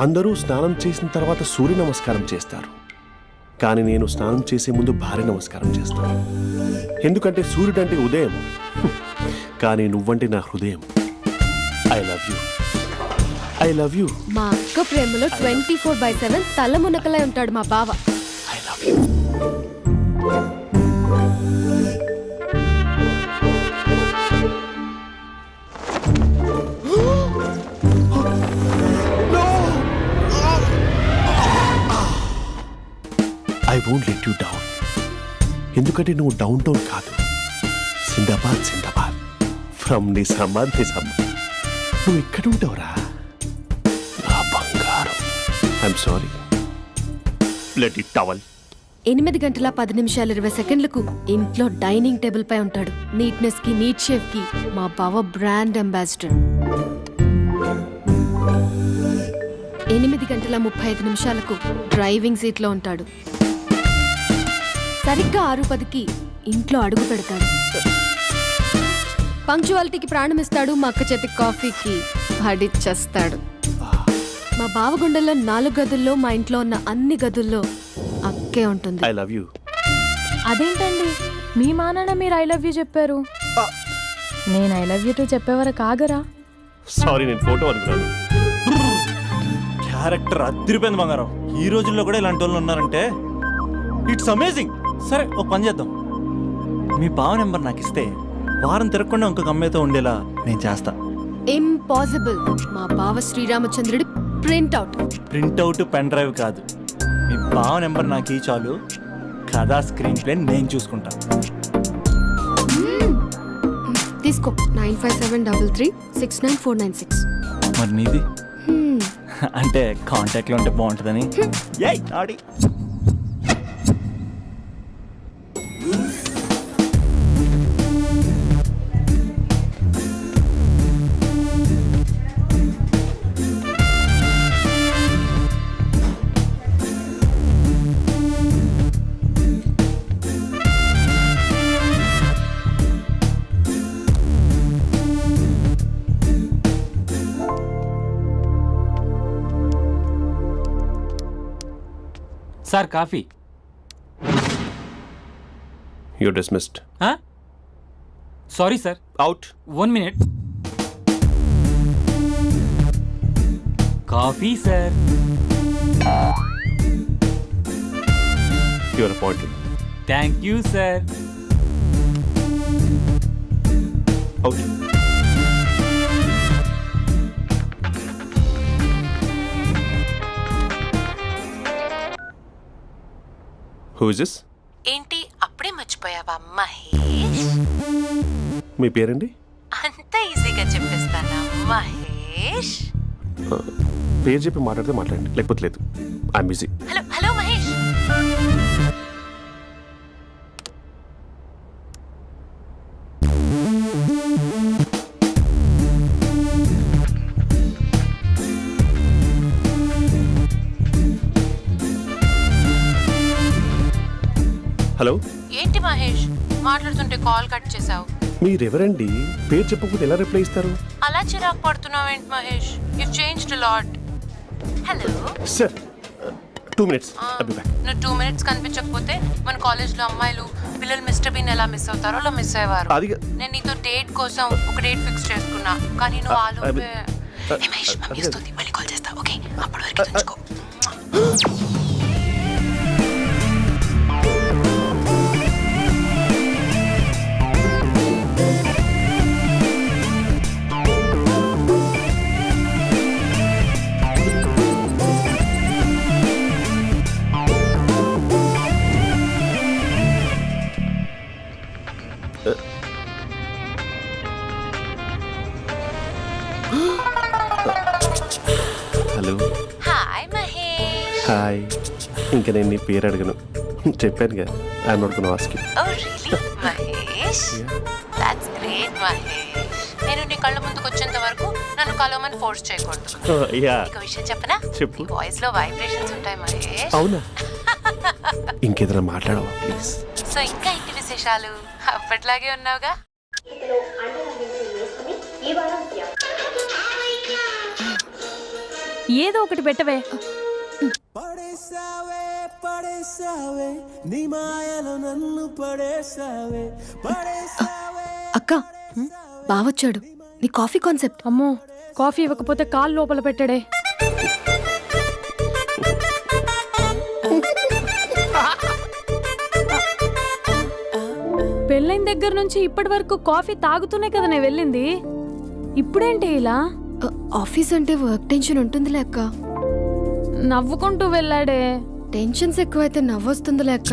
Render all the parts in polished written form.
అందరూ స్నానం చేసిన తర్వాత సూర్య నమస్కారం చేస్తారు, కానీ నేను స్నానం చేసే ముందు భార్య నమస్కారం చేస్తాను. ఎందుకంటే సూర్యుడు అంటే ఉదయం, కానీ నువ్వంటే నా హృదయం. I love you, I love you. మా అక్క ప్రేమలో 24/7 తల మునకలై ఉంటాడు మా బావ. I love you. I won't let you down. ఎందుకంటే నువ్వు డౌన్ టౌన్ కాదు, జిందాబాద్ జిందాబాద్ ఫ్రమ్ నిజామాబాద్ నిజామాబాద్. నువ్వు ఇక్కడ ఉంటావురా నా బంగారం. I'm sorry, let it towel. 8:10:20 ఇంట్లో డైనింగ్ టేబుల్ పై ఉంటాడు. నీట్నెస్ కి, నీట్ షేఫ్ కి మా బావ బ్రాండ్ అంబాసిడర్. 8:35 డ్రైవింగ్ సీట్ లో ఉంటాడు. సరిగ్గా 6:10 ఇంట్లో అడుగు పెడతాడు. పంక్చువాలిటీకి ప్రాణమిస్తాడు. మా అక్క చేతి కాఫీకి పడిచ్చేస్తాడు. మా బావ గుండెల్లో 4 గదుల్లో, మా ఇంట్లో ఉన్న అన్ని గదుల్లో అక్కే ఉంటుంది. I love you. అదేంటండి మీ మానాన్న మీరు ఐ లవ్ యూ చెప్పారు, నేను ఐ లవ్ యూ టు చెప్పేవరకు ఆగరా? సారీ, నేను ఫోటో అనుకున్నాను. క్యారెక్టర్ అదిరిపోయింది బంగారం. ఈ రోజుల్లో కూడా ఇలాంటి వాళ్ళు ఉన్నారంటే ఇట్స్ అమేజింగ్. సరే, ఒక పని చేద్దాం. మీ బావ నెంబర్ నాకు ఇస్తే వారం తిరగకుండా ఇంకొక అమ్మాయితో ఉండేలా నేను చేస్తా. ఇంపాసిబుల్. మా బావ శ్రీరామచంద్రుడి ప్రింట్అవుట్. ప్రింట్అవుట్ పెన్ డ్రైవ్ కాదు, మీ బావ నెంబర్ నాకు ఈ చాలు. కథా స్క్రీన్ ప్లే నేను చూసుకుంటా. తీసుకో. 9573369496. మరి నీది? అంటే కాంటాక్ట్లో ఉంటే బాగుంటుందని. ఏయ్ ఆడి sir coffee. You're dismissed. Sorry sir. Out. 1 minute. Coffee sir. You're appointed. Thank you sir. Out. Who is this? ఏంటి అప్పుడే మర్చిపోయావా మహేష్? మీ పేరండి? అంత ఈజీగా చెప్పేస్తానా మహేష్? పేరు చెప్పి మాట్లాడితే మాట్లాడండి, లేకపోతే లేదు. I'm busy. Hello hello Mahesh. Hello. ఏంటి మహేష్ మాట్లాడుతుంటే కాల్ కట్ చేసావు? మీరెవరండి? పేరు చెప్పకపోతే ఎలా రిప్లై ఇస్తారు? అలా చిరాకు పడుతున్నావేంటి Mahesh? You changed lot. Hello sir, 2 minutes. I'll be back. నువ్వు 2 minutes కనిపించకపోతే మన కాలేజ్లో అమ్మాయిలు పిల్లలు మిస్టర్ బీన్ ఎలా మిస్ అవుతారో అలా మిస్ అయ్యేవారు. నేను నీతో డేట్ కోసం ఒక డేట్ ఫిక్స్ చేసుకున్నా, కానీ నువ్వు ఆలోపే. మహేష్ మమ్మీ వస్తుంది, మళ్ళీ కాల్ చేస్తా. ఓకే, అప్పటి వరకు తెచ్చుకో. హలో. హాయ్ మహేష్. హాయ్. ఇంకా నేను నీ పేరు అడగను, చెప్పానుగా. I'm not gonna ask you. Oh really Mahesh? That's great Mahesh. నేను నీ కళ్ళ ముందుకు వచ్చేంత వరకు నన్ను కలవమని ఫోర్స్ చేయకూడదు. ఒక విషయం చెప్పనా? చెప్పు. వాయిస్ లో వైబ్రేషన్స్ ఉంటాయి మహేష్. అవునా? ఇంకేదైనా మాట్లాడవా ప్లీజ్? సో ఇంకా ఇంటి విశేషాలు అప్పట్లాగే ఉన్నావుగా? ఏదో ఒకటి పెట్టవే. పడేసావే పడేసావే నీ మాయలో నన్ను పడేసావే పడేసావే. అక్క బావొచ్చాడు. నీ కాఫీ కాన్సెప్ట్. అమ్మో, కాఫీ ఇవ్వకపోతే కాలు లోపల పెట్టడే. పెళ్ళైన దగ్గర నుంచి ఇప్పటి వరకు కాఫీ తాగుతూనే కదా నేను వెళ్ళింది. ఇప్పుడేంటి ఇలా? ఆఫీస్ అంటే వర్క్ టెన్షన్ ఉంటుందిలే అక్క. నవ్వుకుంటూ వెళ్ళాడే. టెన్షన్స్ ఎక్కువైతే నవ్వొస్తుందిలే అక్క.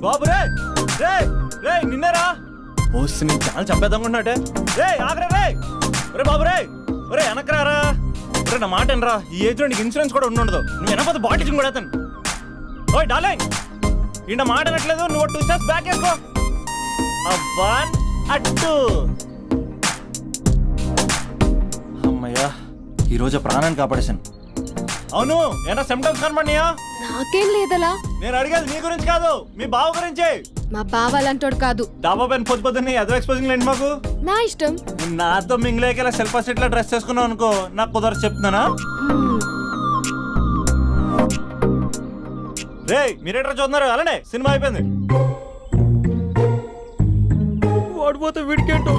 బాబు రే రే రే నిన్నేరా ఓసి నీ చాలా చంపేద్దామన్నట్టే. రే ఆగరే రే. ఒరే బాబు రే. ఒరే వెనకరారా. ఒరే నా మాట వినరా. ఈ ఏజ్ లో నీకు ఇన్సూరెన్స్ కూడా ఉండదు. నువ్వు వెనకపోతే బాటింగ్ కూడా అతను. ఓయ్ డార్లింగ్, ఈ నా మాట అనట్లేదు. నువ్వు 2 స్టెప్స్ బ్యాక్ వేసుకో. అబ్బా అట్టు. అమ్మయ్యా, ఈరోజు ప్రాణాన్ని కాపాడేశాను. అవును, ఏనా సిమ్టమ్స్ కనబడినాయా? నాకేం లేదలా. నేను అడిగేది నీ గురించి కాదు, మీ బావ గురించి. మా బావ అలాంటోడు కాదు. డాబా పైన పొద్దు పొద్దున్నే ఎదో ఎక్స్పోజింగ్ లేండి మాకు. నా ఇష్టం. నాతో మింగిలేక సెల్ఫా సెట్ లో డ్రెస్ చేసుకున్నావు అనుకో, నాకు కుదరదు చెప్తున్నానా. రే మీరేట్రా చూస్తున్నారు? అలానే సినిమా అయిపోయింది. వాడిపోతే వీడికేంటో.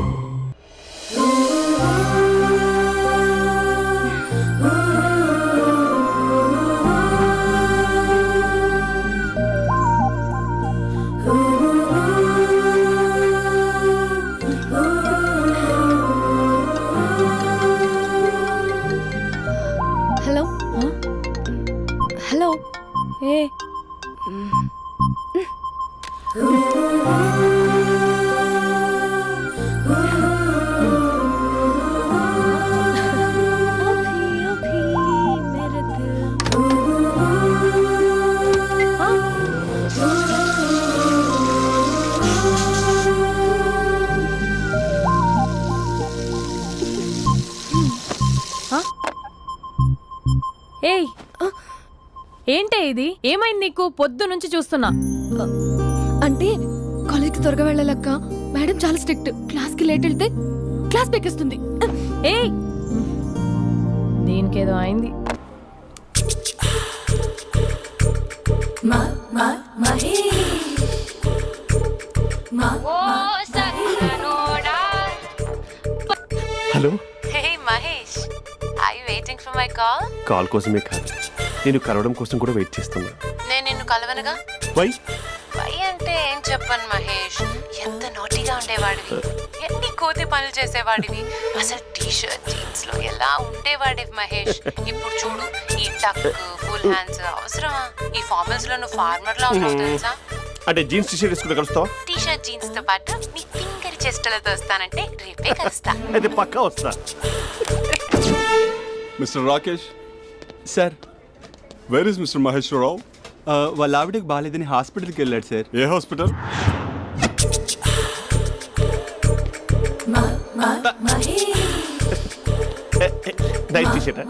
Hello hello. ఏ ఏయ్, ఏంటే ఇది? ఏమైంది నీకు? పొద్దు నుంచి చూస్తున్నా. అంటే కాలేజ్కి త్వరగా వెళ్ళాలక్క. మేడం చాలా స్ట్రిక్ట్. క్లాస్కి లేట్ వెళ్తే క్లాస్ పెక్కిస్తుంది. ఏయ్, దీనికేదో అయింది. Hello. Hey Mahesh, I waiting for my call. Call కోసమే కాదు, నేను కలవడం కోసం కూడా వెయిట్ చేస్తున్నా. నేను నిన్ను కలవనుగా. వై? వై అంటే ఏం చెప్పను మహేష్. ఎంత నోటిగా ఉండేవాడివి, ఎన్ని కోతి పనులు చేసేవాడివి. అసలు టీ షర్ట్ జీన్స్ లో ఎలా ఉండేవాడివి మహేష్. ఇప్పుడు చూడు, ఈ టక్ ఫుల్ హ్యాండ్స్ అవసరమా? ఈ ఫార్మల్స్ లో నువ్వు ఫార్మర్ లా ఉన్నావు తెలుసా. అంటే జీన్స్ టీ షర్ట్ వేసుకుంటే కలుస్తావా? టీ షర్ట్ జీన్స్ తో పాటు నీ ఫింగర్ చెస్టలతో వస్తానంటే రేపే కలుస్తా. అయితే పక్కా వస్తా. Mister Rakesh, sir, where is mister Maheshwara Rao? వాళ్ళ ఆవిడకి బాగాలేదని హాస్పిటల్కి వెళ్ళాడు సార్. ఏ హాస్పిటల్? Night T shirt.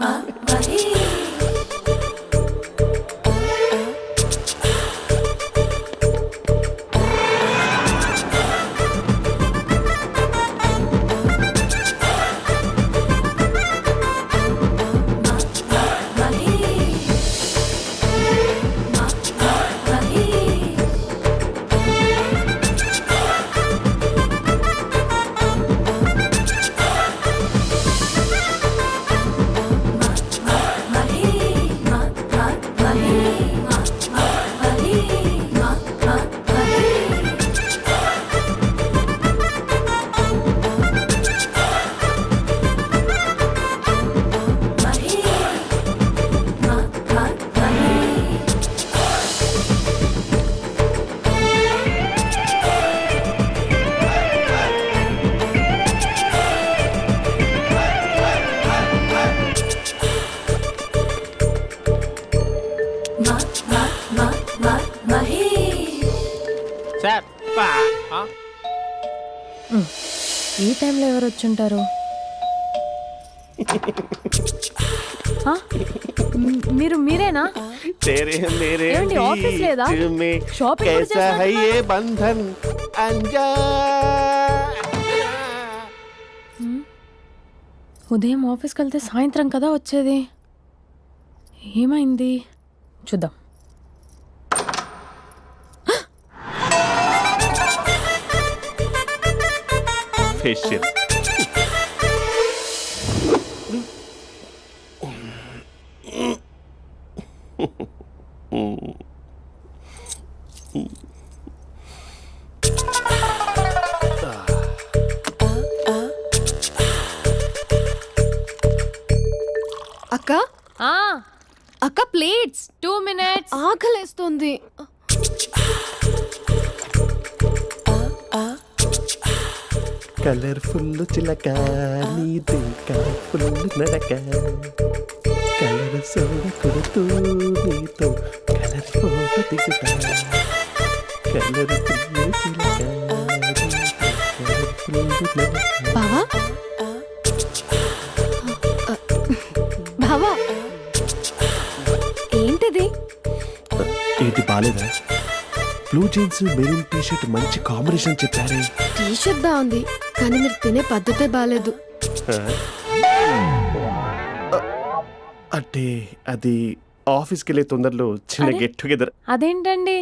ఈ టైంలో ఎవరు వచ్చుంటారు? ఆ? మీరేనా? ఏమండి, ఆఫీస్ లేదా? షాపింగ్ కూడా చేసినట్టున్నారు. బంధన్ ఉదయం ఆఫీస్కి వెళ్తే సాయంత్రం కదా వచ్చేది. ఏమైంది చూద్దాం. ఫేషియల్. అక్క ఆ, అక్క ప్లేట్స్ 2 minutes. ఆకలేస్తుంది. కలర్ఫుల్ చిలక నీది కలర్ఫుల్ నడక కలర్ సోడ కొడుతూ నీతో కలర్ ఫోటో దిగుతా కలర్ఫుల్ చిలక బావా బావా ఏంటిది? ఏంటి బాలేదా? Blue jeans maroon T shirt మంచి కాంబినేషన్ చెప్పారే. టీ షర్ట్ బాగుంది కానీ మీరు తినే పద్ధతే బాగాలేదు. అంటే అది ఆఫీస్కి వెళ్ళే తొందరలో చిన్న అరే? Get together. అదేంటండి,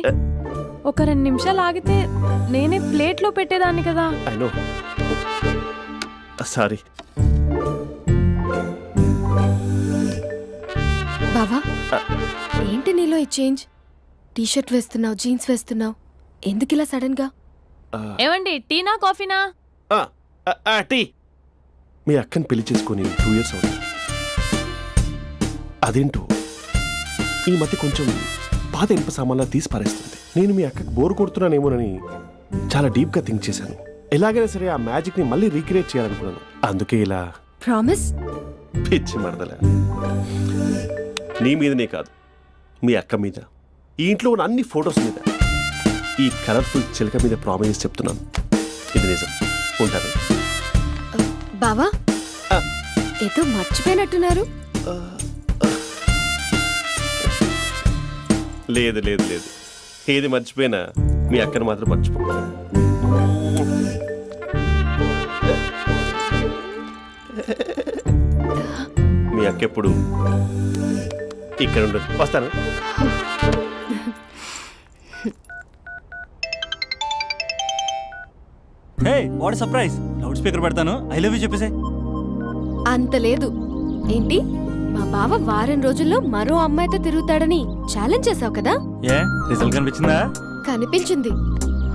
ఒక 2 నిమిషాలు ఆగితే నేనే ప్లేట్లో పెట్టేదాన్ని కదా. I know, sorry. బావా ఏంటి నీలో ఈ చేంజ్? టీ షర్ట్ వేస్తున్నావు, జీన్స్ వేస్తున్నావు, ఎందుకు ఇలా సడన్ గా? ఏమండి, టీనా కాఫీనా? టీ. మీ అక్కని పెళ్లి చేసుకొని 2 years అవుతుంది. అదేంటో ఈ మధ్య కొంచెం పాత ఇనుప సామాన్లా తీసి పారేస్తుంది. నేను మీ అక్కకు బోరు కొడుతున్నానేమోనని చాలా డీప్గా థింక్ చేశాను. ఎలాగైనా సరే ఆ మ్యాజిక్ని మళ్ళీ రీక్రియేట్ చేయాలనుకున్నాను. అందుకే ఇలా. ప్రామిస్? పిచ్చి మరదల, నీ మీదనే కాదు, మీ అక్క మీద, ఈ ఇంట్లో ఉన్న అన్ని ఫొటోస్ మీద, ఈ కలర్ఫుల్ చిలక మీద ప్రామిస్ చెప్తున్నాను. ఇది నిజం. ఉంటాను. బావా ఏదో మర్చిపోయినట్టున్నారు. లేదు లేదు లేదు, ఏది మర్చిపోయినా మీ అక్కను మాత్రం మర్చిపో. మీ అక్క ఎప్పుడు ఇక్కడ ఉండదు. వస్తాను. Hey what surprise. Loud speaker పెడతాను, ఐ లవ్ యూ చెప్పేసే. అంత లేదు. ఏంటి, మా బావ వారం రోజుల్లో మరో అమ్మాయితో తిరుగుతాడని ఛాలెంజ్ చేసావు కదా? ఏ రిజల్ట్ కనిపించిందా? కనిపించింది.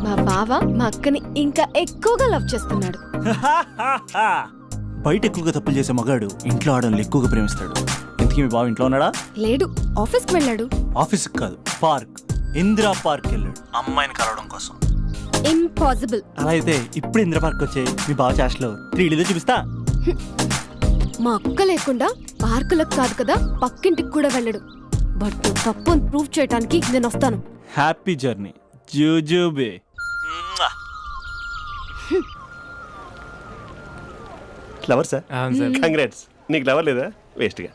మా బావ మా అక్కని ఇంకా ఎక్కువగా లవ్ చేస్తున్నాడు. బయట ఎక్కువగా తప్పులు చేసే మగాడు ఇంట్లో ఆడవాళ్ళు ఎక్కువగా ప్రేమిస్తాడు. ఇంతకీ మీ బావ ఇంట్లో ఉన్నాడా? లేడు, ఆఫీస్కి వెళ్ళాడు. ఆఫీస్కి కాదు, పార్క్, ఇందిరా పార్క్ వెళ్ళాడు అమ్మాయిని కలవడం కోసం. ఇంపాసిబుల్. అలా అయితే ఇప్పుడు ఇందిరా పార్క్ వచ్చే మీ బావ చాష్లో 3Dలో చూపిస్తా. మా అక్క లేకుండా పార్కులకు కాదు కదా పక్కింటికి కూడా వెళ్ళడు. బట్ నువ్వు తప్పు ప్రూవ్ చేయడానికి నేను వస్తాను. Happy journey jujube. Lover sir? Congrats. నీకు లవర్ లేదా? వేస్ట్గా.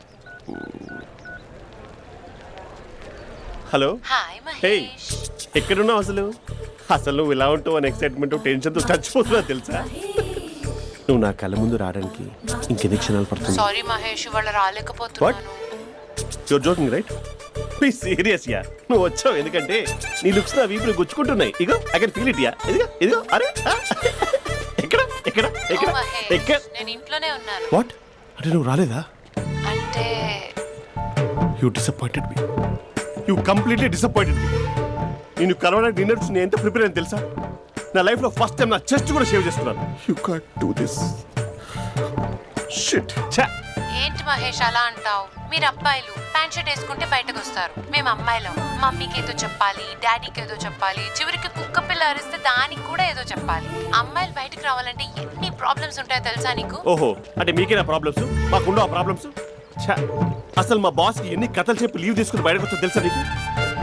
హలో. Hi hey, Mahesh. ఎక్కడున్నావు అసలు? అసలు నువ్వు ఇలా ఉంటావు అని ఎక్సైట్మెంట్ టెన్షన్తో చచ్చిపోతున్నా తెలుసా? నువ్వు నా కళ్ళ ముందు రావడానికి ఇంకెన్ని క్షణాలు పడుతుంది? సారీ మహేష్, ఇవాళ రాలేకపోతున్నాను. Your joking right? Please serious yeah. నువ్వు వచ్చావు ఎందుకంటే నీ లుక్స్ నా వీపులు గుచ్చుకుంటున్నాయి. ఇగో I can feel it yeah. ఇదిగో ఇదిగో. అరే ఎక్కడ ఎక్కడ ఎక్కడ ఓ మహేష్, ఎక్కడ? నేను ఇంట్లోనే ఉన్నాను. వాట్ అంటే నువ్వు రాలేదా? అంటే you disappointed me. You completely disappointed me. నేను కలవడానికి డిన్నర్స్ నేను ఎంత ప్రిపేర్ అని తెలుసా? నా లైఫ్లో ఫస్ట్ టైం నా చెస్ట్ కూడా షేవ్ చేస్తున్నాను. You can't do this. Shit. ఏంటి మహేష్ అలా అంటావు? మీరు అబ్బాయిలు ప్యాంట్ షర్ట్ వేసుకుంటే బయటకు వస్తారు. మేము అమ్మాయిలం మమ్మీకి ఏదో చెప్పాలి, డాడీకి ఏదో చెప్పాలి, చివరికి కుక్క పిల్ల అరిస్తే దానికి కూడా ఏదో చెప్పాలి. అమ్మాయిలు బయటకు రావాలంటే ఎన్ని ప్రాబ్లమ్స్ ఉంటాయో తెలుసా నీకు? ఓహో, అంటే మీకేనా ప్రాబ్లమ్స్? మాకుండా ఆ ప్రాబ్లమ్స్? అసలు మా బాస్కి ఎన్ని కథలు చెప్పి లీవ్ తీసుకుని బయటకు వచ్చా తెలుసా నీకు?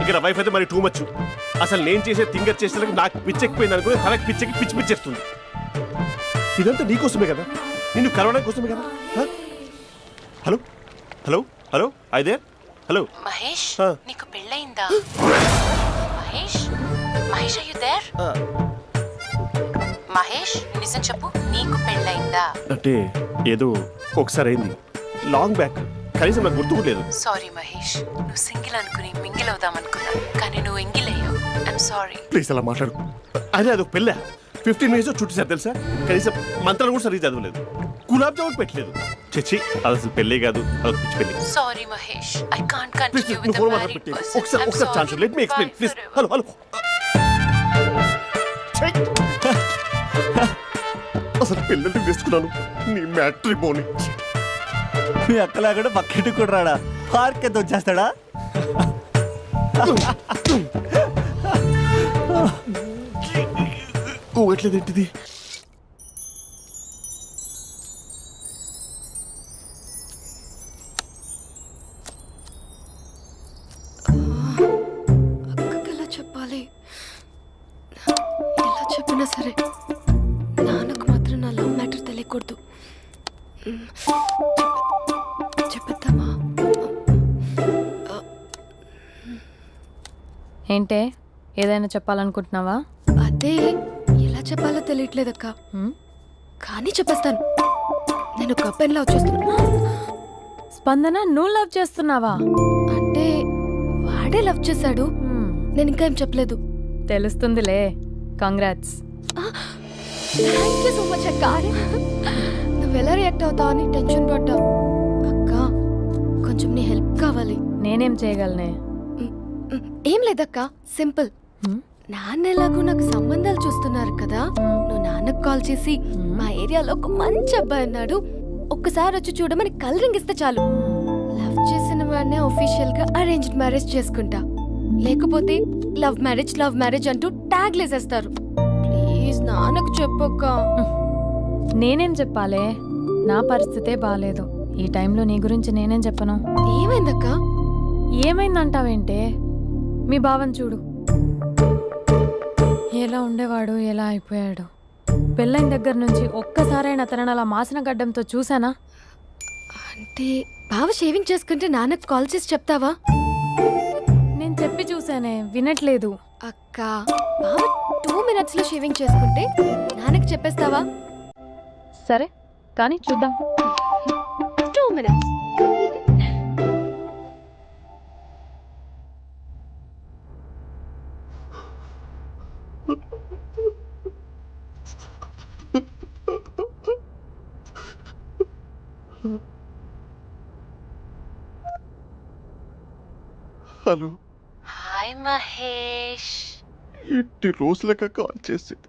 ఇక నా వైఫ్ అయితే మరి టూ మచ్. అసలు నేను చేసే థింగర్ చేసేందుకు నాకు పిచ్చెక్కిపోయింది అనుకుని తనకి పిచ్చెక్కి పిచ్చి పిచ్చేస్తుంది. ఇదంతా నీకోసమే కదా, నిన్ను కలవడం కోసమే కదా. హ? హలో హలో హలో అయితే హలో. మహేష్ ఆ. నీకు పెళ్ళయిందా? Mahesh Mahesh are you there? మహేష్ నిజం చెప్పు, నీకు పెళ్ళయిందా? అంటే ఏదో ఒకసారి అయింది, లాంగ్ బ్యాక్, కనీసం నాకు గుర్తుకు లేదు. సారీ మహేష్, నువ్వు సింగిల్ అనుకుని మింగిల్ అవుదాం అనుకున్నా, కానీ నువ్వు ఎంగిల్ అయ్యావు. I'm sorry. ప్లీజ్ అలా మాట్లాడు. అదే అదొక పెళ్ళ 15 మినిట్స్ చుట్టూ సార్ తెలుసా, కనీసం మంత్రాలు కూడా సరిగ్గా చదవలేదు, గులాబ్ జామున్ పెట్టలేదు. చచ్చి అది అసలు పెళ్ళే కాదు, అదొక పిచ్చి పెళ్ళి. Sorry Mahesh, I can't please continue నువ్వు విత్ ఫోన్ ద మాత్రం మ్యారీడ్ పెట్టి పర్సన్. ఒకసారి chance let me explain please. Hello hello. అసలు పెళ్ళంటే తీసుకున్నాను నీ మ్యాట్రీ బోని. మీ అక్కలా కూడా పక్కింటి కూడా రాడా, పార్క్ ఎంత వచ్చేస్తాడా? ఊగట్లేదేంటిది? అక్కకి ఎలా చెప్పాలి? ఎలా చెప్పినా సరే నాన్నకు మాత్రం నా లవ్ మ్యాటర్ తెలియకూడదు. చెప్పేద్దామా? ఏంటే ఏదైనా చెప్పాలనుకుంటున్నావా? అదే ఎలా చెప్పాలో తెలియట్లేదక్క, హ్మ్? కానీ చెప్పేస్తాను. నేను ఒక అబ్బాయిలా వచ్చేస్తున్నా. స్పందన నువ్వు లవ్ చేస్తున్నావా? అంటే వాడే లవ్ చేశాడు, హ్మ్. నేను ఇంకా ఏం చెప్పలేదు. తెలుస్తుందిలే. Congrats. Thank you so much అక్క. నువ్వు ఎలా రియాక్ట్ అవుతావు అని టెన్షన్ పడ్డా. అక్క కొంచెం నీ హెల్ప్ కావాలి. నేనేం చేయగలనే? ఏం లేదక్క, సింపుల్. హ్మ్? నాన్న ఎలాగో నాకు సంబంధాలు చూస్తున్నారు కదా, నువ్వు నాన్నకు కాల్ చేసి మా ఏరియాలో ఒక మంచి అబ్బాయి అన్నాడు, ఒక్కసారి వచ్చి చూడమని కలరింగ్ ఇస్తే చాలు. లవ్ చేసిన వాడినే ఒఫీషియల్ గా అరేంజ్డ్ మ్యారేజ్ చేసుకుంటా. లేకపోతే లవ్ మ్యారేజ్ అంటూ ట్యాగ్ లేసేస్తారు. ప్లీజ్ నాన్నకు చెప్పక్క. నేనేం చెప్పాలే? నా పరిస్థితే బాలేదు. ఈ టైంలో నీ గురించి నేనేం చెప్పను? ఏమైందక్క? ఏమైందంటావేంటే? మీ భావం చూడు, ఎలా ఉండేవాడు, ఎలా అయిపోయాడు. పెళ్ళైన దగ్గర నుంచి ఒక్కసారైనా తనని అలా మాసిన గడ్డంతో చూసానా? అంటే బావ షేవింగ్ చేసుకుంటే నాన్నకు కాల్ చేసి చెప్తావా? నేను చెప్పి చూసానే, వినట్లేదు. అక్క బావ 2 minutes లో షేవింగ్ చేసుకుంటే నాన్నకు చెప్పేస్తావా? సరే కానీ చూద్దాం. 2 minutes. హలో. హాయ్ మహేష్. ఎన్ని రోజులక కాల్ చేసేది,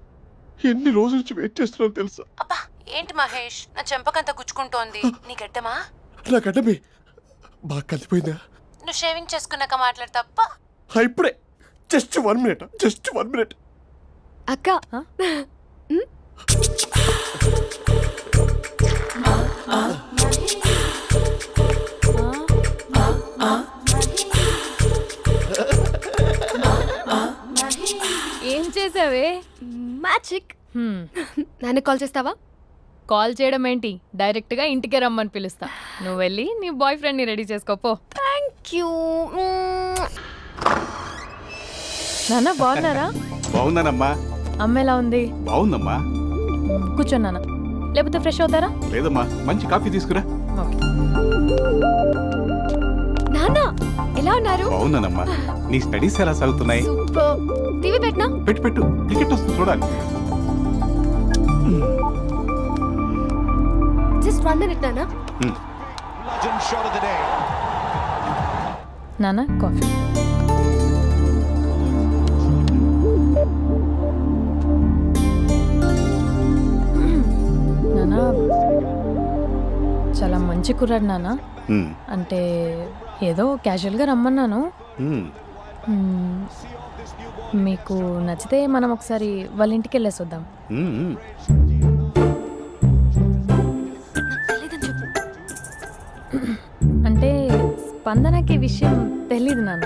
ఎన్ని రోజుల నుంచి వెయిట్ చేస్తున్నాను తెలుసా? అబ్బా ఏంటి మహేష్, నా చెంపకంత గుచ్చుకుంటోంది. నీ గడ్డమా? నా గడ్డమే బాగా కలిపోయిందా? నువ్వు షేవింగ్ చేసుకున్నాక మాట్లాడు తప్ప. ఇప్పుడే జస్ట్ 1 minute. అక్క ఏం చేసావే? మ్యాజిక్. నాన్న కాల్ చేస్తావా? కాల్ చేయడం ఏంటి, డైరెక్ట్గా ఇంటికే రమ్మని పిలుస్తా. నువ్వు వెళ్ళి నీ బాయ్ ఫ్రెండ్ని రెడీ చేసుకోపో. Thank you. నాన్న బాగున్నారా? బాగున్నానమ్మా. అమ్మ ఎలా ఉంది? బాగుందమ్మా. కూర్చోన్నానా, లేకపోతే ఫ్రెష్ అవుతారా? లేదమ్మా, మంచి కాఫీ తీసుకురా. ఓకే. నాన్న ఎలా ఉన్నారు? బాగున్నానమ్మా. నీ స్టడీస్ ఎలా సాగుతున్నాయి? సూపర్. టీవీ పెట్టనా? పెట్టు టికెట్ వస్తుంది చూడాలి. జస్ట్ 1 minute నాన్న. నాన్న కాఫీ. నాన్న చాలా మంచి కుర్రాడు నాన్న. అంటే ఏదో క్యాజువల్గా రమ్మన్నాను. మీకు నచ్చితే మనం ఒకసారి వాళ్ళ ఇంటికి వెళ్ళేసి వద్దాం. తెలీదని చెప్పు. అంటే స్పందనకి విషయం తెలీదు నాన్న.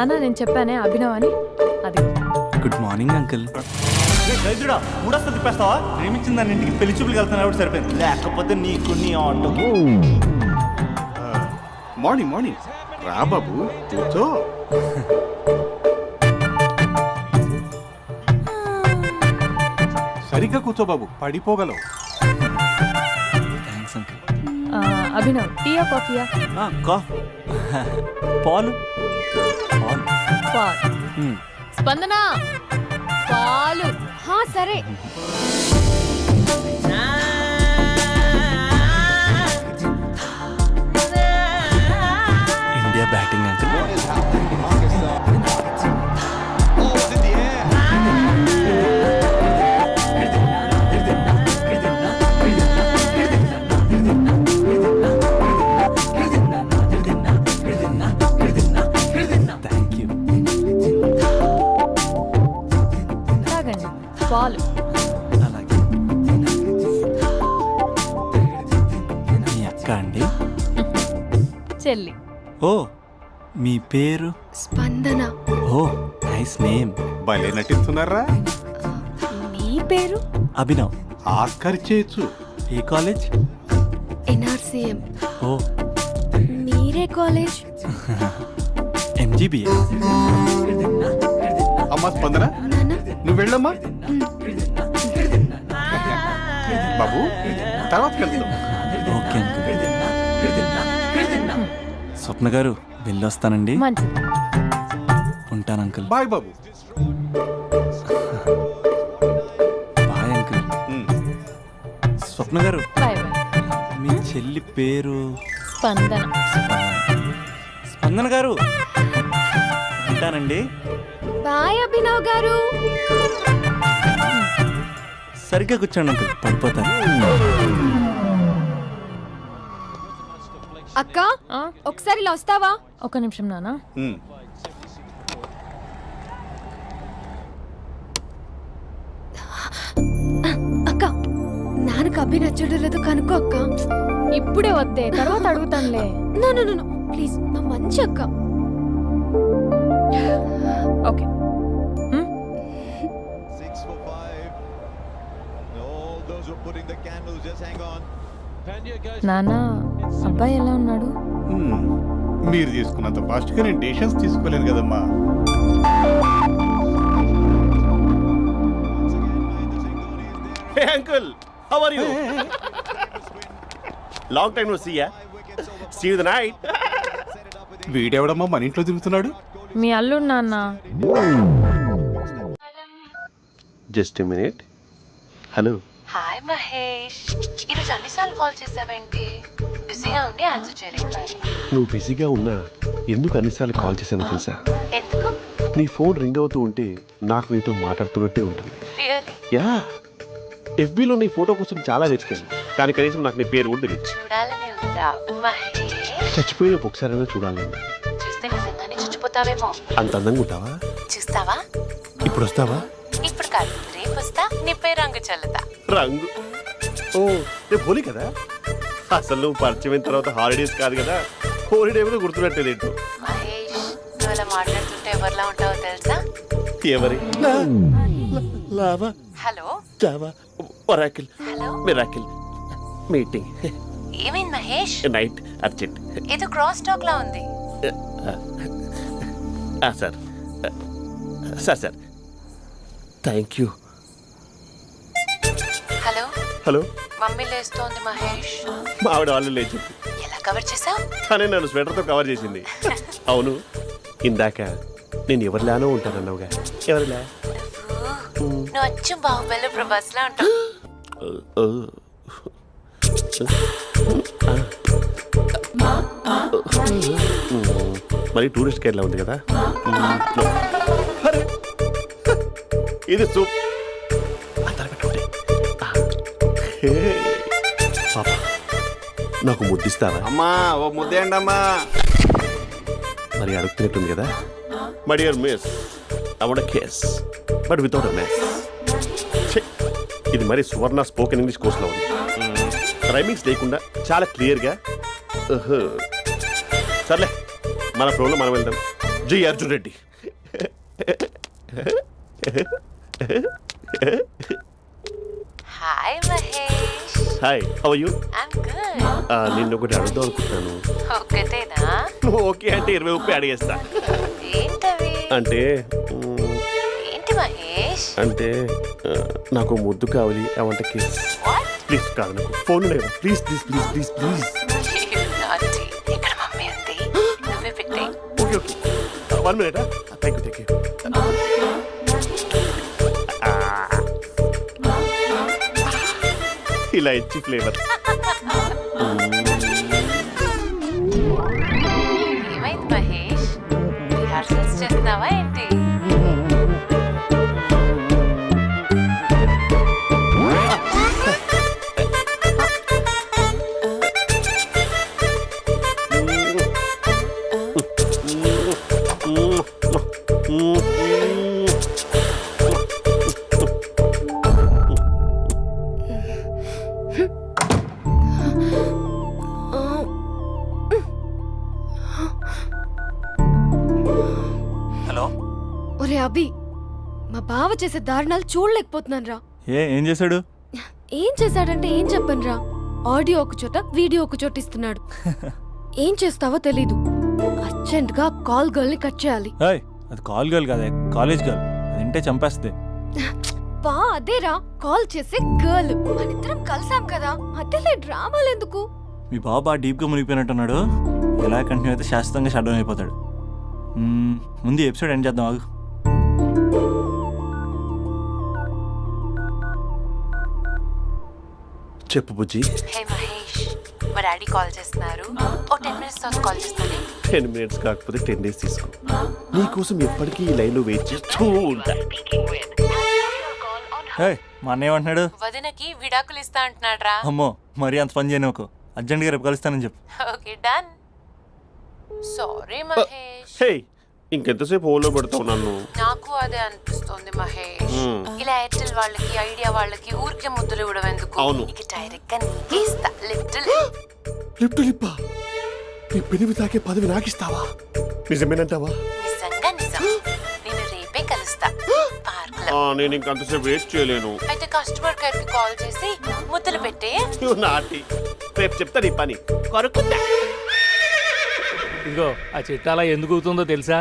నాన్న నేను చెప్పానే అభినవ్ అని అది గుడ్ మార్నింగ్ అంకుల్. దరిద్రుడా మూడొస్తా తిప్పేస్తావా? ప్రేమించిన దాని ఇంటికి పెళ్లి చూపులు వెళ్తున్నా కాబట్టి సరిపోయింది, లేకపోతే నీకు నీ ఆటో. మార్నింగ్ మార్నింగ్ రా బాబు కూర్చో. సరిగ్గా కూర్చో బాబు, పడిపోగలవు. Thanks uncle. అభినవ్ టీయా కాఫీయా? పాలు పాల్. స్పందన పాలు. హా సరే. India batting uncle. Thank you. తాగండి పాలు. అలాగే. మీ అక్క అండి? చెల్లి. ఓ మీ పేరు? స్పందన. ఓ నైస్ నేమ్. భలే నటిస్తున్నారా? నీ పేరు? అభినవ్. ఆస్కార్ చేయొచ్చు. ఏ కాలేజ్? ఎన్ఆర్సీఎం. ఓ మీరే కాలేజ్? ఎంజీబీఏ. అమ్మా స్పందన నాన్న నువ్వు వెళ్ళమ్మా. బాబు తర్వాత వెళ్తాం. Okay uncle. స్వప్న గారు వెళ్ళొస్తానండి. మంచిది. ఉంటాను అంకుల్. బాయ్ బాబు. Bye uncle. స్వప్న గారు బాయ్ బాయ్. మీ చెల్లి పేరు? స్పందన. స్పందన గారు ఉంటానండి. బాయ్ అభినవ్ గారు. సరిగ్గా కూర్చోండి అంకుల్, పడిపోతాను. అక్క ఒకసారి ఇలా వస్తావా? ఒక నిమిషం నాన్న. అక్క నాన్నకు అభి నచ్చడం లేదో కనుక్కో అక్క. ఇప్పుడే వద్దే, తర్వాత అడుగుతానులే. నో ప్లీజ్, నా మంచి అక్క. ఓకే. నాన్న అబ్బాయి ఎలా ఉన్నాడు? మీరు తీసుకున్నంత ఫాస్ట్ గా నేను డెసిషన్స్ తీసుకోలేను కదమ్మా. Hey uncle, how are you? Long time no see ya. See you the night. వీడెవడమ్మా మన ఇంట్లో తిరుగుతున్నాడు? మీ అల్లుడు నాన్న. Just a minute. Hello. Hi Mahesh, ఈరోజు అన్నిసార్లు కాల్ చేసావేంటి? బిజీగా ఉండి ఆన్సర్ చేయలేదు. నువ్వు బిజీగా ఉన్నా ఎందుకు అన్నిసార్లు కాల్ చేశానో తెలుసా? ఎందుకు? నీ ఫోన్ రింగ్ అవుతూ ఉంటే నాకు నీతో మాట్లాడుతున్నట్టే ఉంటుంది. రియల్లీ? యా, ఎఫ్బీలో నీ ఫోటో కోసం చాలా వెతికాను, కానీ కనీసం నాకు నీ పేరు కూడా తెలియదు. చూడాలని ఉందా మహేష్? చచ్చిపోయిన ఒకసారైనా చూడాలని. చూస్తే నిజంగానే చచ్చిపోతావేమో. అంత అందంగా ఉంటావా? చూస్తావా? ఇప్పుడు వస్తావా? ఇప్పుడు కాదు, రేపు వస్తా, నీపై రంగు చల్లుతా. రంగు? ఓ రేపు హోలీ కదా. అసలు నువ్వు పరిచయం అయిన తర్వాత హాలిడేస్ కాదు కదా, హోలిడే కూడా గుర్తున్నట్టేది ఏంటో. మహేష్, నువ్వు అలా మాట్లాడుతుంటే ఎవరిలా ఉంటావో తెలుసా? ఎవరి? Lava, hello Java, Oracle, hello, miracle, meeting, ఏమైంది మహేష్? Night, urgent. ఏదో క్రాస్ టాక్ లా ఉంది. Sir sir thank you. Hello hello, mummy లేస్తోంది మహేష్. మా ఆవిడ వాళ్ళు లేచింది. ఎలా కవర్ చేసావు? తనే నన్ను స్వెటర్తో కవర్ చేసింది. అవును, ఇందాక నేను ఎవరిలానో ఉంటానన్నావుగా, ఎవరిలా? నువ్వు అచ్చు బాహుబలి ప్రభాస్ లా ఉంటావు. మరి టూరిస్ట్ గైడ్లా ఉంది కదా. అరే, ఇది సూప్. పాపా, నాకు ముద్దిస్తావా? అమ్మా ఓ ముద్దేయండి అమ్మా. మరి అడుగుతున్నట్టుంది కదా. My dear miss, I want kiss but without a mess. ఇది మరి సువర్ణ స్పోకెన్ ఇంగ్లీష్ కోర్సులో ఉంది. రైమింగ్స్ లేకుండా చాలా క్లియర్గా. సర్లే, మన ఫ్లోలో మనం వెళ్దాం. జై Arjun Reddy. Hi Mahesh. Hi, how you? I'm good. నిన్ను ఒకటి అడుగుదాం అనుకుంటున్నాను. ఒకటేనా? నువ్వు ఓకే అంటే 20 రూపాయలు అడిగేస్తా. ఏంటవి? అంటే ఏంటి మహేష్? అంటే నాకు ముద్దు కావాలి. అవంటే కిస్ ప్లీజ్. కాదు, నాకు ఫోన్ లేదు. Please please please please please. Naughty. ఇక్కడ మమ్మీ ఉంది, నువ్వే పెట్టే. Okay okay, 1 minute. Thank you thank you. ఇలా ఇచ్చి ఫ్లేవర్. ఏమైంది మహేష్? రిహార్సల్స్ చేస్తున్నావా ఏంటి? హలో. ఒరే అభి, మా బావ చేసే దారుణాలు చూడలేకపోతున్నాను రా. ఏం చేశాడు? ఏం చేశాడంటే ఏం చెప్పను రా. ఆడియో ఒక చోట, వీడియో ఒక చోట ఇస్తున్నాడు. ఏం చేస్తావో తెలీదు. అర్జెంట్ గా కాల్ గర్ల్ ని కట్ చేయాలి. ఏయ్, అది కాల్ గర్ల్ కాదే, కాలేజ్ గర్ల్. అది వింటే చంపేస్తుంది. బా అదేరా, కాల్ చేసే గర్ల్. మనిద్దరం కలిసాం కదా, మధ్యలో డ్రామాలు ఎందుకు? మీ బాబా డీప్గా మునిగిపోయినట్టున్నాడు. ఎలా కంటిన్యూ అయితే శాశ్వతంగా షట్ డౌన్ అయిపోతాడు. ముందు ఎపిసోడ్ ఎండ్ చేద్దాం, ఆగు. చెప్పు బుజ్జి. హే మహేష్, మా డాడీ కాల్ చేస్తున్నారు. ఓ 10 minutes తర్వాత కాల్ చేస్తాను. 10 minutes కాకపోతే 10 days తీసుకో. నీకోసం ఎప్పటికీ ఈ లైన్లో వెయిట్ చేస్తూ ఉంటా. ఏయ్, మా అన్నయ్య ఏమంటున్నాడు? వదినకి విడాకులు ఇస్తా అంటున్నాడు రా. అమ్మో, మరీ అంత పని చేయను. ఒక అర్జెంట్గా రేపు కలుస్తానని చెప్పు. Okay done. సారీ మహేష్. హే, ఇంకెంతసేపు హోల్లో పెడతావు నన్ను? నాకు అదే అనిపిస్తుంది మహేష్. ఇలా ఎయిర్టెల్ వాళ్ళకి, ఐడియా వాళ్ళకి ఊరికే ముద్దులు ఇవ్వడం ఎందుకు? అవును. ఇక డైరెక్ట్ గా నీకే ఇస్తా. లిటిల్ లిప్టు లిప్పా, నీ పెనివి తాకే పదవి నాకిస్తావా? నిజమేనంటావా? నిజంగా నిజం. నేను రేపే కలుస్తా పార్క్ లో. నేను ఇంకంతసేపు వెయిట్ చేయలేను. అయితే కస్టమర్ కేర్ కి కాల్ చేసి ముద్దులు పెట్టే. నువ్వు నాటి. రేపు చెప్తా నీ పని. కొరుకుంటా. ఇదిగో ఆ చిట్టాలా ఎందుకు అవుతుందో తెలుసా?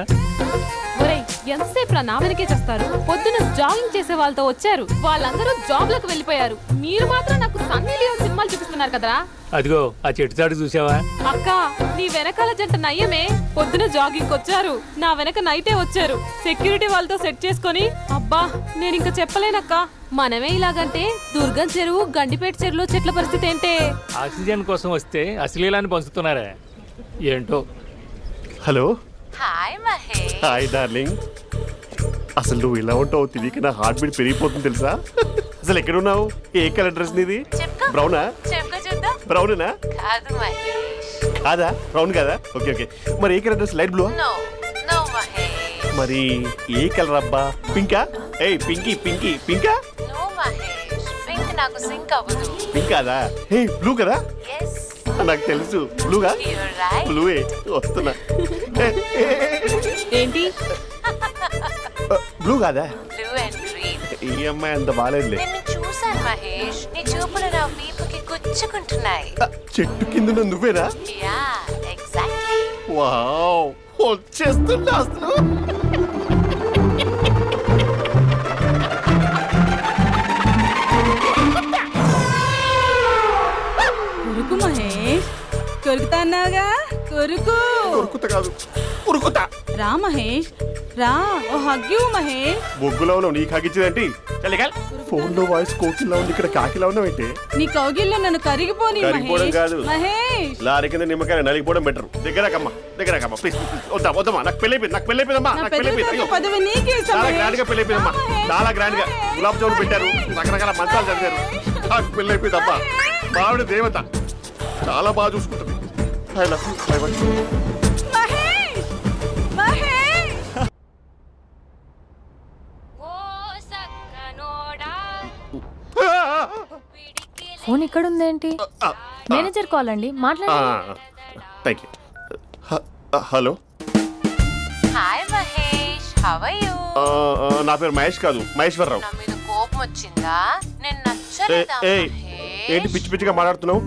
ఒరేయ్, ఎంతసేపు నా వెనకే చేస్తారు? పొద్దున జాగింగ్ చేసే వాళ్ళతో వచ్చారు, వాళ్ళందరూ జాబ్లకు వెళ్ళిపోయారు. మీరు మాత్రం నాకు సన్నీ లియోన్ సినిమాలు చూపిస్తున్నారు కదరా. అదిగో ఆ చెట్టు చాటు చూసావా? అక్క, నీ వెనకాల జంట నయ్యమే. పొద్దున జాగింగ్ వచ్చారు, నా వెనక నైటే వచ్చారు. సెక్యూరిటీ వాళ్ళతో సెట్ చేసుకొని, అబ్బా నేను ఇంకా చెప్పలేనక్క. మనమే ఇలాగంటే దుర్గం చెరువు, గండిపేట చెరువులో చెట్ల పరిస్థితి ఏంటే? ఆక్సిజన్ కోసం వస్తే అశ్లీలాన్ని పంచుతున్నారా ఏంటో. Hello. Hi Mahesh. Hi darling. అసలు నువ్వు ఇలా ఉంటావు తెలియక నా హార్ట్ బీట్ పెరిగిపోతుంది తెలుసా? అసలు ఎక్కడున్నావు? ఏ కలర్ డ్రెస్ నీది? చెప్పుకో. బ్రౌనా? చెప్పుకో చూద్దాం. బ్రౌనేనా? కాదు మహేష్. కాదా? బ్రౌన్ కదా? Okay okay. మరి ఏ colour dress? Light blue? No no Mahesh. మరి ఏ కలర్ అబ్బా? పింకా? ఏయ్ పింకీ పింకీ పింకా? నో మహేష్, పింక్ నాకు సింక్ అవ్వదు. పింక్ కాదా? హే బ్లూ కదా? ఎస్ నాకు తెలుసు. బ్లూగా? You're right. బ్లూవే వస్తున్నా. ఏంటి? బ్లూ కాదా? Blue and green. ఈ అమ్మాయి అంత బాగాలేదులే. నిన్ను చూశాను మహేష్, నీ చూపులు నా వీపుకి గుచ్చుకుంటున్నాయి. చెట్టు కింద నువ్వేనా? Yeah exactly. వావ్, వచ్చేస్తున్నా అసలు. కొరుకు మహేష్, కొరుకుతాన్నాగా. కొరుకు. ఉరుకుత కాదు, ఉరుకుతా. రా మహేష్, రా. ఓ హగ్గు మహేష్. బొగ్గులో ఉన్నావు, నీకు హగిచ్చేదేంటి? ఫోన్ లో వాయిస్ కోకిలా ఉంది, ఇక్కడ కాకిలా ఉన్నావేంటి? నీ కౌగిల్లో నన్ను కరిగిపోని కరిగిపోవడం కాదు, మహేష్. లారీ కింద నిమ్మకాయ నలిగిపోవడం బెటర్. దగ్గరకమ్మా ప్లీజ్. వద్దమ్మా, నాకు పెళ్ళైపోయింది. నాకు పెళ్ళైపోయిందమ్మా. నాకు పెళ్ళైపోయింది. అయ్యో, పదవి నీకే ఇస్తా చాలా మహేష్. గ్రాండ్ గా పెళ్ళైపోయిందమ్మా. చాలా గ్రాండ్ గా గులాబ్ జామున్ పెట్టారు, రకరకాల మంచాలు చదివారు. నాకు పెళ్ళైపోయిందమ్మా. మావిడ దేవత, చాలా బాగా చూసుకుంటుంది. I love you. I want you. Mahesh, Mahesh. Phone ఇక్కడ ఉందేంటి? మేనేజర్ కాల్ అండి, మాట్లాడండి. Thank you. Hello. Hi how are you? నా పేరు మహేష్ కాదు, మహేశ్వరరావు. నా మీద కోపం వచ్చిందా? నేను నచ్చలేదా ఏయ్, ఏంటి మహేష్? పిచ్చి పిచ్చిగా మాట్లాడుతున్నావు?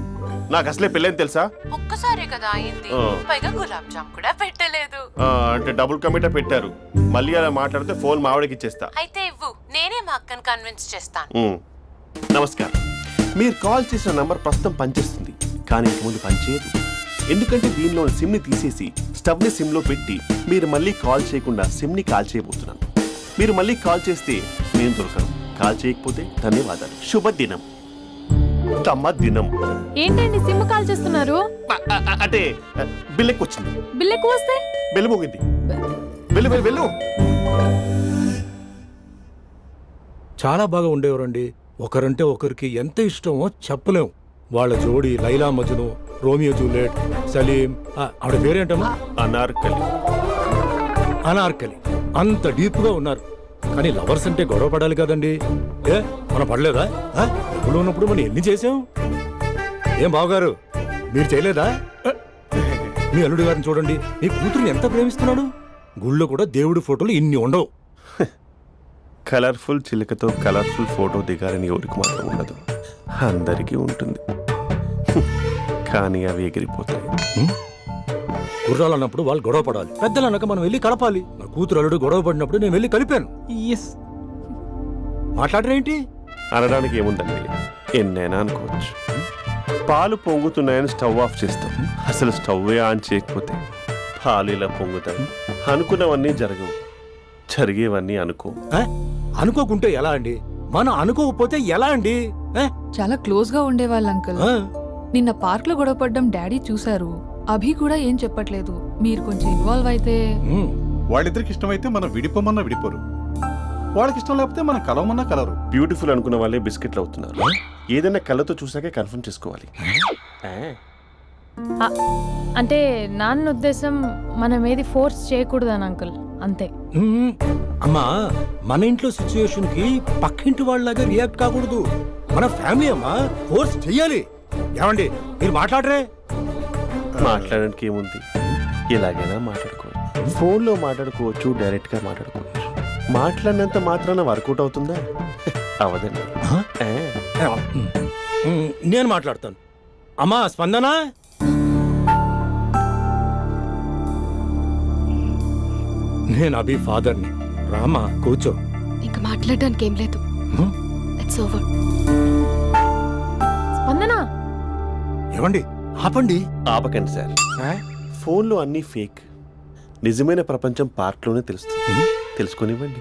నాకు అసలే పెళ్ళని తెలుసా? ఒక్కసారి కదా అయింది, పైగా గులాబ్ జామ్ కూడా పెట్టలేదు. అంటే డబుల్ కమిటా పెట్టారు. మళ్ళీ అలా మాట్లాడితే ఫోన్ మావిడకి ఇచ్చేస్తా. అయితే ఇవ్వు, నేనే మా అక్కని కన్విన్స్ చేస్తాను. నమస్కారం. మీరు కాల్ చేసిన నంబర్ ప్రస్తుతం పనిచేస్తుంది, కానీ ఇంక ముందు పనిచేయదు. ఎందుకంటే దీనిలో సిమ్ని తీసేసి స్టవ్ని సిమ్లో పెట్టి మీరు మళ్ళీ కాల్ చేయకుండా సిమ్ని కాల్ చేయబోతున్నాను. మీరు మళ్ళీ కాల్ చేస్తే నేను దొరకను, కాల్ చేయకపోతే ధన్యవాదాలు. శుభదినం. తమ దినం. ఏంటండి సిమ్ కాల్ చేస్తున్నారు? అంటే బిల్ ఎక్కువ వచ్చింది. బిల్ ఎక్కువ వస్తే బెల్లు మోగింది. వెళ్ళు వెళ్ళు వెళ్ళు. చాలా బాగా ఉండేవారండి. ఒకరంటే ఒకరికి ఎంత ఇష్టమో చెప్పలేం. వాళ్ళ జోడి లైలా మజ్ను, రోమియో జూలియట్, సలీం, ఆవిడ పేరేంటమ్మా? అనార్కలి. అనార్కలి. అంత డీప్ గా ఉన్నారు. కానీ లవర్స్ అంటే గొడవ పడాలి కదండి. ఏ మనం పడలేదా? డబ్బులు ఉన్నప్పుడు మనం ఎన్ని చేసాం? ఏం బావగారు, మీరు చేయలేదా? మీ అల్లుడి గారిని చూడండి, మీ కూతురుని ఎంత ప్రేమిస్తున్నాడు. గుళ్ళో కూడా దేవుడి ఫోటోలు ఇన్ని ఉండవు. కలర్ఫుల్ చిలుకతో కలర్ఫుల్ ఫోటో దిగాలని ఎవరికి మాత్రం ఉండదు, అందరికీ ఉంటుంది. కానీ అవి ఎగిరిపోతాయి. గుర్రాలు అన్నప్పుడు వాళ్ళు గొడవ పడాలి, పెద్దలు అన్నాక మనం వెళ్ళి కలపాలి. నా కూతురు అల్లుడు గొడవ పడినప్పుడు నేను వెళ్ళి కలిపాను. మాట్లాడరేంటి? అనడానికి ఏముందండి, ఎన్నైనా అనుకోవచ్చు. పాలు పొంగుతున్నాయని స్టవ్ ఆఫ్ చేస్తాం, అసలు స్టవ్వే ఆన్ చేయకపోతే పాలు ఇలా పొంగుతాయి. అనుకున్నవన్నీ జరగవు, జరిగేవన్నీ అనుకో. అనుకోకుంటే ఎలా అండి? మనం అనుకోకపోతే ఎలా అండి? చాలా క్లోజ్ గా ఉండేవాళ్ళు అంకుల్. నిన్న పార్క్ లో గొడవపడ్డం డాడీ చూశారు. అభి కూడా ఏం చెప్పట్లేదు. మీరు కొంచెం ఇన్వాల్వ్ అయితే. వాళ్ళిద్దరికి ఇష్టమైతే మనం విడిపోమన్నా విడిపోరు, వాళ్ళకి ఇష్టం లేకపోతే మనం కలవమన్నా కలరు. బ్యూటిఫుల్ అనుకున్న వాళ్ళే బిస్కెట్లు అవుతున్నారు. ఏదైనా కళ్ళతో చూసాకే కన్ఫర్మ్ చేసుకోవాలి. అంటే నాన్న ఉద్దేశం మనం ఏది ఫోర్స్ చేయకూడదని అంకుల్, అంతే. అమ్మా, మన ఇంట్లో సిచ్యుయేషన్ కి పక్కింటి వాళ్ళలాగా రియాక్ట్ కాకూడదు. మన ఫ్యామిలీ అమ్మా, ఫోర్స్ చెయ్యాలి. ఏమండి మీరు మాట్లాడరే? మాట్లాడడానికి ఏముంది, ఎలాగైనా మాట్లాడుకోవచ్చు. ఫోన్లో మాట్లాడుకోవచ్చు, డైరెక్ట్గా మాట్లాడుకోవచ్చు. మాట్లాడినంత మాత్రాన వర్కౌట్ అవుతుందా? అవదండి. నేను మాట్లాడతాను. అమ్మా స్పందన, నేను అభి ఫాదర్ని. రామా కూర్చో. ఇంకా మాట్లాడడానికి ఏం లేదు. It's over. స్పందన, ఏమండి ఆపండి. ఆపకండి సార్, ఫోన్లో అన్నీ ఫేక్. నిజమైన ప్రపంచం పార్ట్లోనే తెలుస్తుంది. తెలుసుకొనివ్వండి.